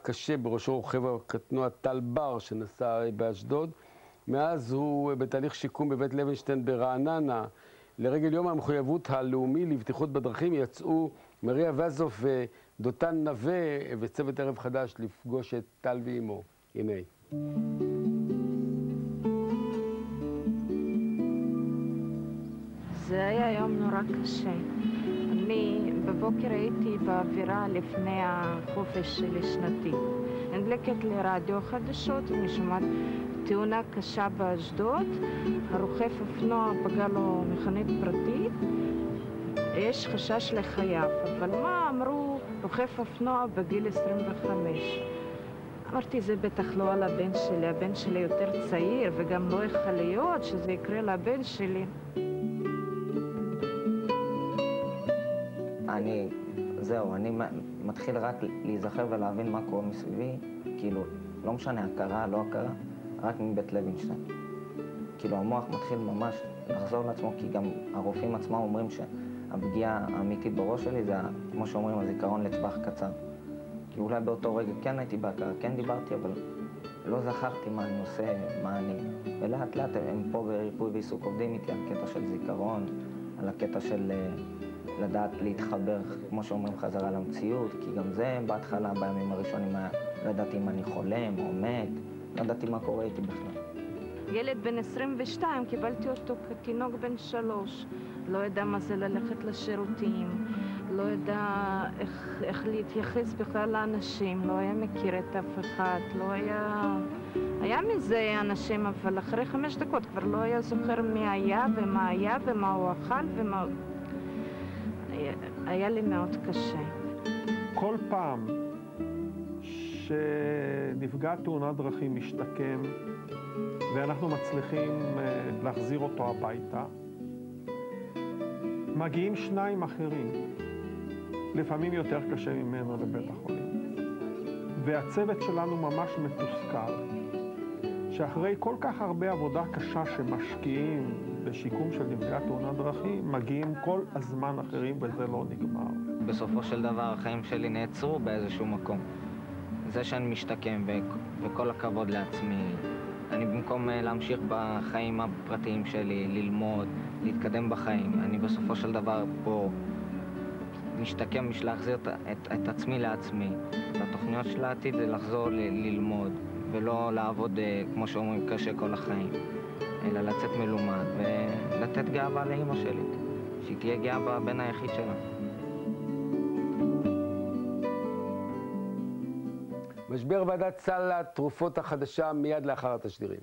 קשה, בראשו רוכב הקטנוע טל בר שנסע באשדוד. מאז הוא בתהליך שיקום בבית לוינשטיין ברעננה. לרגל יום המחויבות הלאומי לבטיחות בדרכים יצאו מריה וזוף ודותן נווה וצוות ערב חדש לפגוש את טל ואימו. הנה. זה היה יום נורא קשה. אני בבוקר הייתי באווירה לפני החופש שלי שנתי. נדלקת לרדיו חדשות ואני שומעת תאונה קשה באשדוד. הרוכב אופנוע פגע לו מכונית פרטית. יש חשש לחייו, אבל מה אמרו? רוכב אופנוע בגיל 25. אמרתי, זה בטח לא על הבן שלי, הבן שלי יותר צעיר וגם לא יכול להיות שזה יקרה לבן שלי. אני מתחיל רק להיזכר ולהבין מה קורה מסביבי, כאילו, לא משנה הכרה, לא הכרה, רק מבית לוינשטיין. כאילו, המוח מתחיל ממש לחזור לעצמו, כי גם הרופאים עצמם אומרים שהפגיעה האמיתית בראש שלי זה, כמו שאומרים, הזיכרון לטווח קצר. כי אולי באותו רגע כן הייתי בהכרה, כן דיברתי, אבל לא זכרתי מה אני עושה, מה אני... ולאט לאט הם פה בריפוי ועיסוק עובדים איתי על קטע של זיכרון, על הקטע של לדעת להתחבר, כמו שאומרים, חזרה למציאות, כי גם זה בהתחלה, בימים הראשונים, לא ידעתי אם אני חולם או מת, לא ידעתי מה קורה איתי בכלל. ילד בן 22, קיבלתי אותו כתינוק בן 3, לא ידע מה זה ללכת לשירותים, לא ידע איך להתייחס בכלל לאנשים, לא היה מכיר את אף אחד, לא היה... היה מזה אנשים, אבל אחרי 5 דקות כבר לא היה זוכר מי היה ומה הוא אכל ומה... היה לי מאוד קשה. כל פעם שנפגע תאונת דרכים משתקם ואנחנו מצליחים להחזיר אותו הביתה, מגיעים 2 אחרים, לפעמים יותר קשה ממנו לבית החולים. והצוות שלנו ממש מתוסכל, שאחרי כל כך הרבה עבודה קשה שמשקיעים בשיקום של נפגעי תאונת דרכים, מגיעים כל הזמן אחרים וזה לא נגמר. בסופו של דבר החיים שלי נעצרו באיזשהו מקום. זה שאני משתקם וכל הכבוד לעצמי, אני במקום להמשיך בחיים הפרטיים שלי, ללמוד, להתקדם בחיים, אני בסופו של דבר פה משתקם בשביל להחזיר את עצמי לעצמי. והתוכניות של העתיד זה לחזור ללמוד ולא לעבוד כמו שאומרים קשה כל החיים, אלא לצאת מלומד ולתת גאווה לאמא שלי, שהיא תהיה גאה בבן היחיד שלה. משבר ועדת סל התרופות החדשה מיד לאחר התשדירים.